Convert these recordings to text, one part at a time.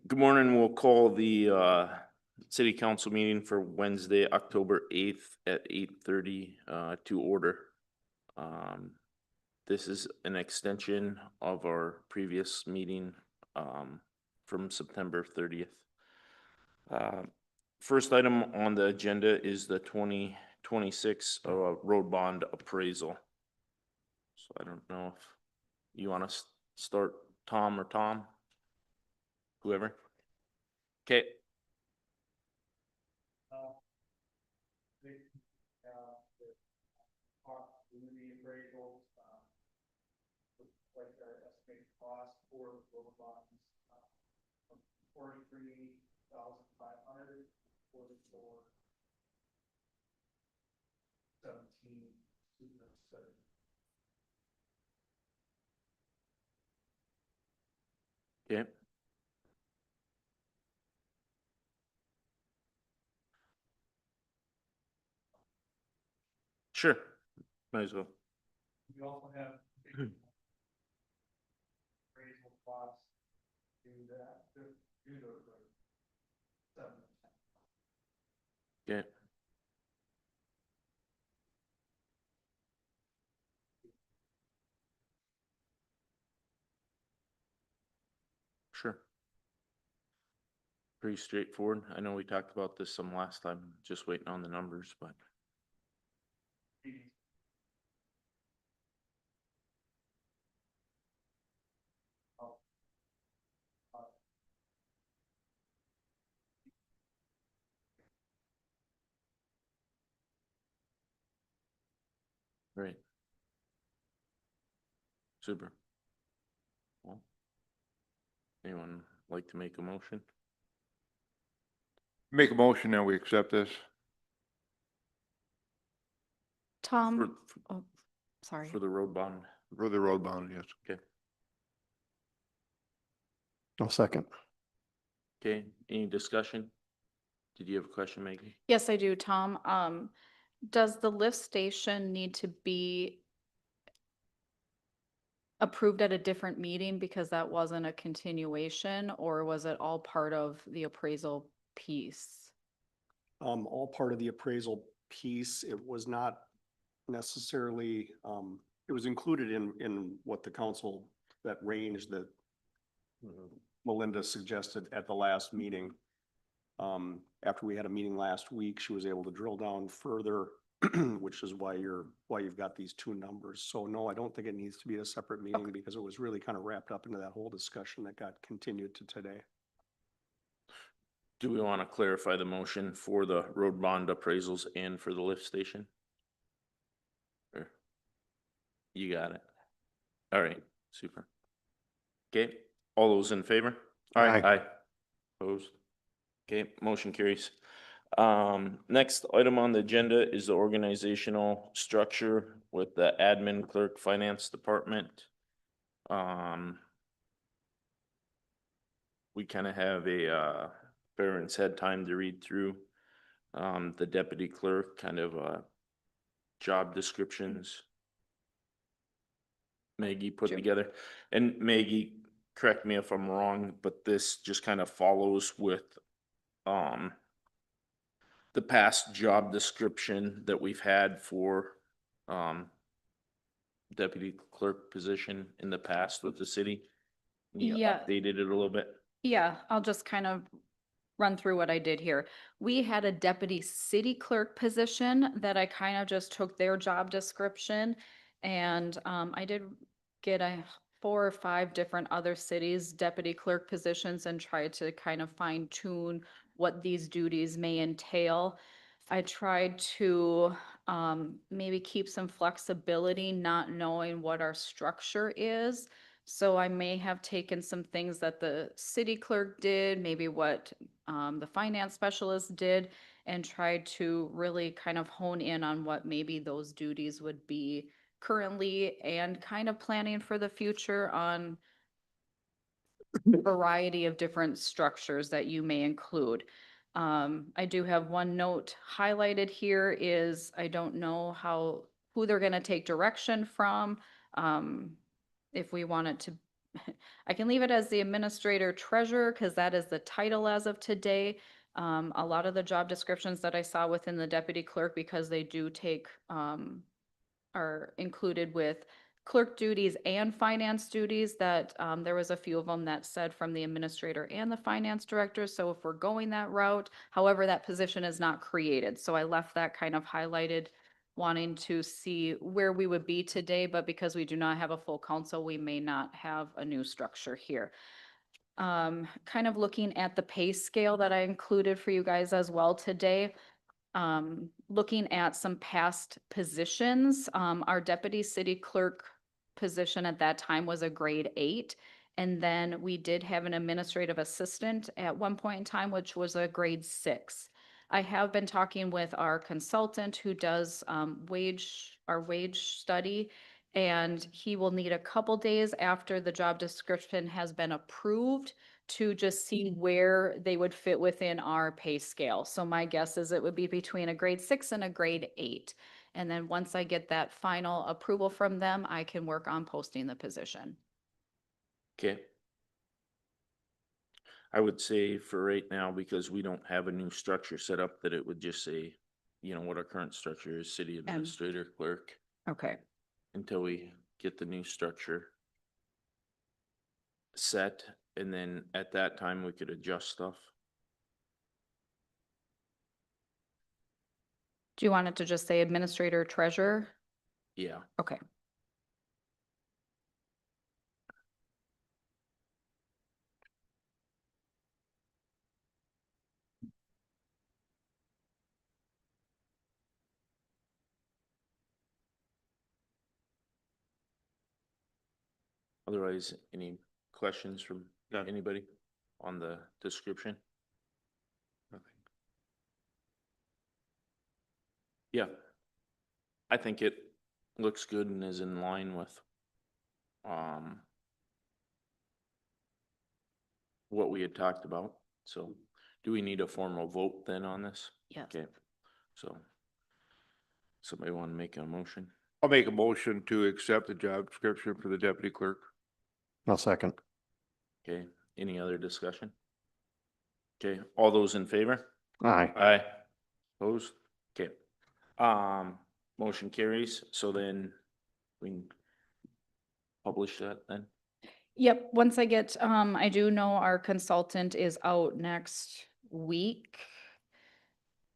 Good morning. We'll call the city council meeting for Wednesday, October 8th at 8:30 to order. This is an extension of our previous meeting from September 30th. First item on the agenda is the 2026 road bond appraisal. So I don't know if you want to start, Tom or Tom? Whoever. Okay. Like our estimated cost for road bonds, 43,500 for 17. Okay. Sure. Might as well. We also have appraisal costs to that, due to 7%. Okay. Sure. Pretty straightforward. I know we talked about this some last time, just waiting on the numbers, but. Right. Super. Well, anyone like to make a motion? Make a motion that we accept this. Tom, oh, sorry. For the road bond. For the road bond, yes. Okay. I'll second. Okay. Any discussion? Did you have a question, Maggie? Yes, I do, Tom. Does the lift station need to be approved at a different meeting because that wasn't a continuation, or was it all part of the appraisal piece? All part of the appraisal piece. It was not necessarily, it was included in what the council, that range that Melinda suggested at the last meeting. After we had a meeting last week, she was able to drill down further, which is why you've got these two numbers. So no, I don't think it needs to be a separate meeting because it was really kind of wrapped up into that whole discussion that got continued to today. Do we want to clarify the motion for the road bond appraisals and for the lift station? Or you got it. All right, super. Okay, all those in favor? Aye. Aye. Opposed? Okay, motion carries. Next item on the agenda is the organizational structure with the admin, clerk, finance department. We kind of have a parents had time to read through the deputy clerk kind of job descriptions Maggie put Sure. together. And Maggie, correct me if I'm wrong, but this just kind of follows with the past job description that we've had for deputy clerk position in the past with the city. You Yeah. updated it a little bit. Yeah, I'll just kind of run through what I did here. We had a deputy city clerk position that I kind of just took their job description. And I did get 4 or 5 different other cities' deputy clerk positions and tried to kind of fine tune what these duties may entail. I tried to maybe keep some flexibility, not knowing what our structure is. So I may have taken some things that the city clerk did, maybe what the finance specialist did, and tried to really kind of hone in on what maybe those duties would be currently and kind of planning for the future on a variety of different structures that you may include. I do have one note highlighted here is I don't know who they're gonna take direction from. If we want it to, I can leave it as the administrator treasurer because that is the title as of today. A lot of the job descriptions that I saw within the deputy clerk, because they do take, are included with clerk duties and finance duties, that there was a few of them that said from the administrator and the finance director. So if we're going that route, however, that position is not created. So I left that kind of highlighted, wanting to see where we would be today, but because we do not have a full council, we may not have a new structure here. Kind of looking at the pay scale that I included for you guys as well today. Looking at some past positions, our deputy city clerk position at that time was a grade 8. And then we did have an administrative assistant at one point in time, which was a grade 6. I have been talking with our consultant who does our wage study, and he will need a couple days after the job description has been approved to just see where they would fit within our pay scale. So my guess is it would be between a grade 6 and a grade 8. And then once I get that final approval from them, I can work on posting the position. Okay. I would say for right now, because we don't have a new structure set up, that it would just say, you know, what our current structure is, city administrator, clerk, Okay. until we get the new structure set, and then at that time we could adjust stuff. Do you want it to just say administrator treasurer? Yeah. Okay. Otherwise, any questions from None. anybody on the description? Nothing. Yeah. I think it looks good and is in line with, what we had talked about. So do we need a formal vote then on this? Yes. Okay, so somebody want to make a motion? I'll make a motion to accept the job description for the deputy clerk. I'll second. Okay, any other discussion? Okay, all those in favor? Aye. Aye. Opposed? Okay. Motion carries, so then we can publish that then? Yep, once I get, I do know our consultant is out next week.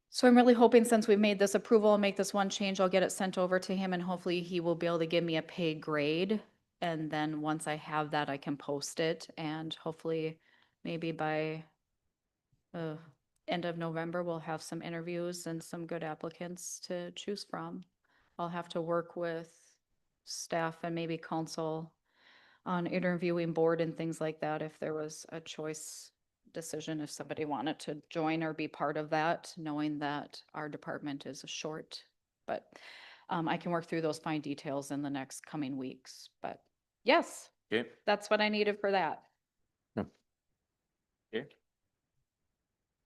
So I'm really hoping, since we made this approval and make this one change, I'll get it sent over to him and hopefully he will be able to give me a pay grade. And then once I have that, I can post it, and hopefully maybe by end of November, we'll have some interviews and some good applicants to choose from. I'll have to work with staff and maybe council on interviewing board and things like that, if there was a choice decision, if somebody wanted to join or be part of that, knowing that our department is short. But I can work through those fine details in the next coming weeks. But yes, Okay, that's what I needed for that. okay,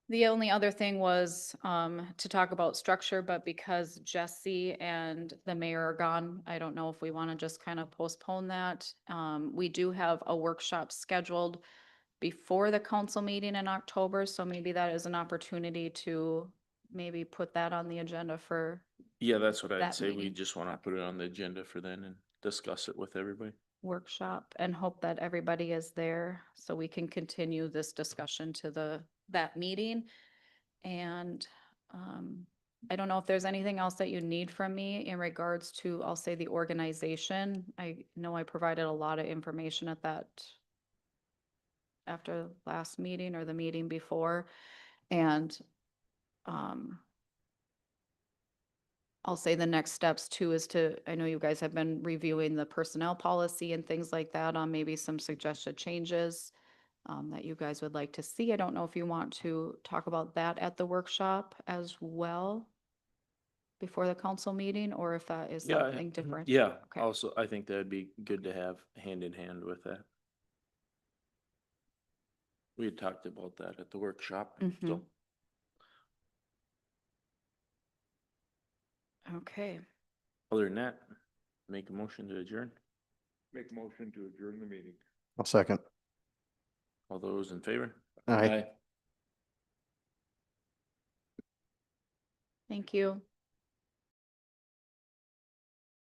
The only other thing was to talk about structure, but because Jesse and the mayor are gone, I don't know if we want to just kind of postpone that. We do have a workshop scheduled before the council meeting in October, so maybe that is an opportunity to maybe put that on the agenda for yeah, that's what I'd That say, we meeting. just want to put it on the agenda for then and discuss it with everybody. workshop, and hope that everybody is there so we can continue this discussion to that meeting. And I don't know if there's anything else that you need from me in regards to, I'll say, the organization. I know I provided a lot of information at that after last meeting or the meeting before. And I'll say the next steps too is to, I know you guys have been reviewing the personnel policy and things like that on maybe some suggested changes that you guys would like to see. I don't know if you want to talk about that at the workshop as well before the council meeting, or if that is Yeah, something different. yeah, Okay. also, I think that'd be good to have hand in hand with that. We had talked about that at the workshop, so. Mhm. Okay. Other than that, make a motion to adjourn. Make motion to adjourn the meeting. I'll second. All those in favor? Aye. Thank you.